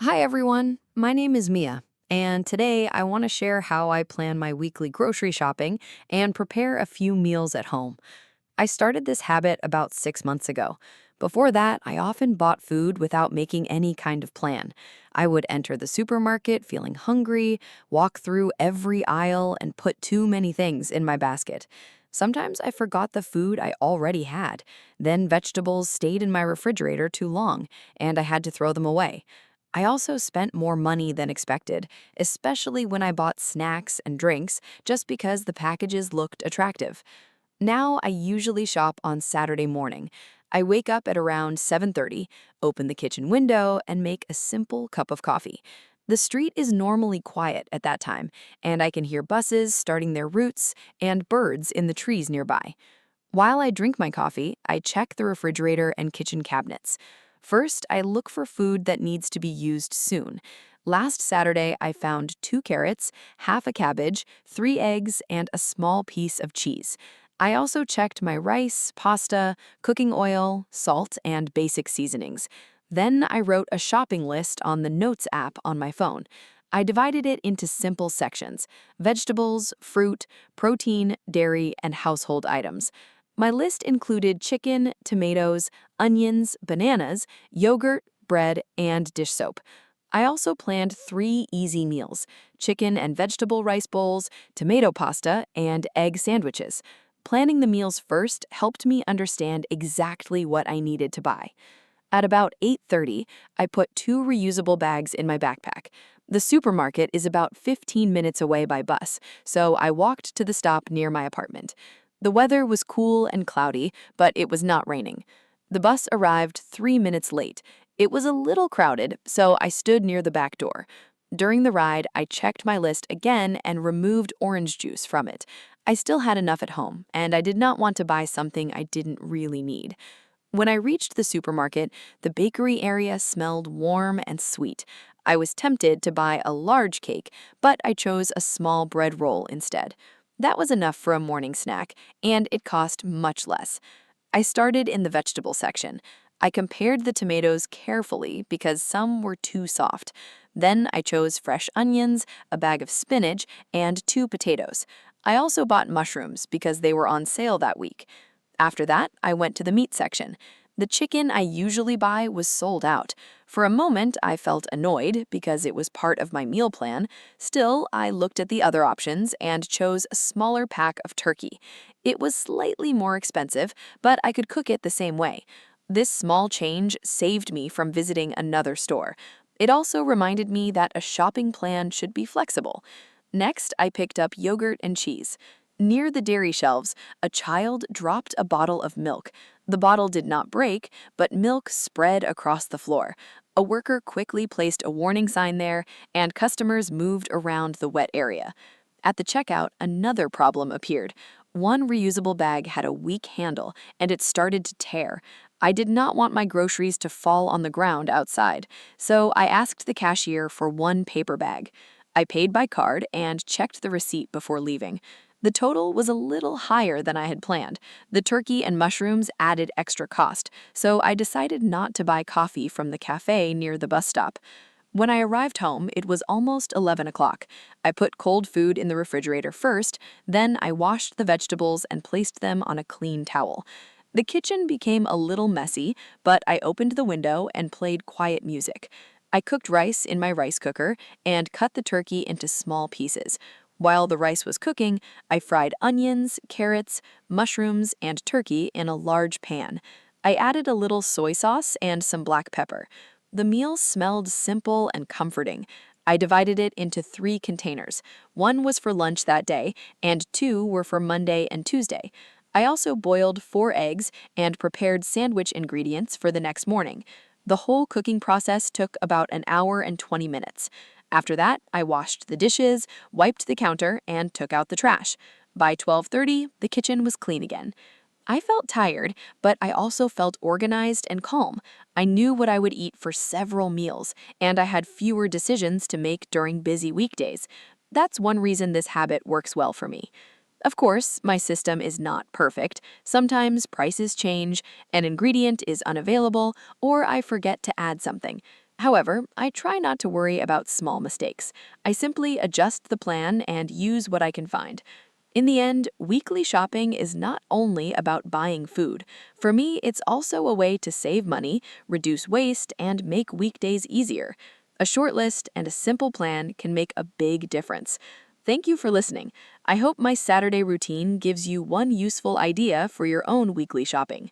Hi everyone, my name is Mia, and today I want to share how I plan my weekly grocery shopping and prepare a few meals at home. I started this habit about 6 months ago. Before that, I often bought food without making any kind of plan. I would enter the supermarket feeling hungry, walk through every aisle, and put too many things in my basket. Sometimes I forgot the food I already had. Then vegetables stayed in my refrigerator too long, and I had to throw them away. I also spent more money than expected, especially when I bought snacks and drinks just because the packages looked attractive. Now I usually shop on Saturday morning. I wake up at around 7:30, open the kitchen window, and make a simple cup of coffee. The street is normally quiet at that time, and I can hear buses starting their routes and birds in the trees nearby. While I drink my coffee, I check the refrigerator and kitchen cabinets. First, I look for food that needs to be used soon. Last Saturday, I found 2 carrots, half a cabbage, 3 eggs, and a small piece of cheese. I also checked my rice, pasta, cooking oil, salt, and basic seasonings. Then I wrote a shopping list on the Notes app on my phone. I divided it into simple sections: vegetables, fruit, protein, dairy, and household items. My list included chicken, tomatoes, onions, bananas, yogurt, bread, and dish soap. I also planned 3 easy meals: chicken and vegetable rice bowls, tomato pasta, and egg sandwiches. Planning the meals first helped me understand exactly what I needed to buy. At about 8:30, I put 2 reusable bags in my backpack. The supermarket is about 15 minutes away by bus, so I walked to the stop near my apartment. The weather was cool and cloudy, but it was not raining. The bus arrived 3 minutes late. It was a little crowded, so I stood near the back door. During the ride, I checked my list again and removed orange juice from it. I still had enough at home, and I did not want to buy something I didn't really need. When I reached the supermarket, the bakery area smelled warm and sweet. I was tempted to buy a large cake, but I chose a small bread roll instead. That was enough for a morning snack, and it cost much less. I started in the vegetable section. I compared the tomatoes carefully because some were too soft. Then I chose fresh onions, a bag of spinach, and 2 potatoes. I also bought mushrooms because they were on sale that week. After that, I went to the meat section. The chicken I usually buy was sold out. For a moment, I felt annoyed because it was part of my meal plan. Still, I looked at the other options and chose a smaller pack of turkey. It was slightly more expensive, but I could cook it the same way. This small change saved me from visiting another store. It also reminded me that a shopping plan should be flexible. Next, I picked up yogurt and cheese. Near the dairy shelves, a child dropped a bottle of milk. The bottle did not break, but milk spread across the floor. A worker quickly placed a warning sign there, and customers moved around the wet area. At the checkout, another problem appeared. One reusable bag had a weak handle, and it started to tear. I did not want my groceries to fall on the ground outside, so I asked the cashier for 1 paper bag. I paid by card and checked the receipt before leaving. The total was a little higher than I had planned. The turkey and mushrooms added extra cost, so I decided not to buy coffee from the cafe near the bus stop. When I arrived home, it was almost 11 o'clock. I put cold food in the refrigerator first, then I washed the vegetables and placed them on a clean towel. The kitchen became a little messy, but I opened the window and played quiet music. I cooked rice in my rice cooker and cut the turkey into small pieces. While the rice was cooking, I fried onions, carrots, mushrooms, and turkey in a large pan. I added a little soy sauce and some black pepper. The meal smelled simple and comforting. I divided it into 3 containers. One was for lunch that day, and 2 were for Monday and Tuesday. I also boiled 4 eggs and prepared sandwich ingredients for the next morning. The whole cooking process took about an hour and 20 minutes. After that, I washed the dishes, wiped the counter, and took out the trash. By 12:30, the kitchen was clean again. I felt tired, but I also felt organized and calm. I knew what I would eat for several meals, and I had fewer decisions to make during busy weekdays. That's one reason this habit works well for me. Of course, my system is not perfect. Sometimes prices change, an ingredient is unavailable, or I forget to add something. However, I try not to worry about small mistakes. I simply adjust the plan and use what I can find. In the end, weekly shopping is not only about buying food. For me, it's also a way to save money, reduce waste, and make weekdays easier. A short list and a simple plan can make a big difference. Thank you for listening. I hope my Saturday routine gives you one useful idea for your own weekly shopping.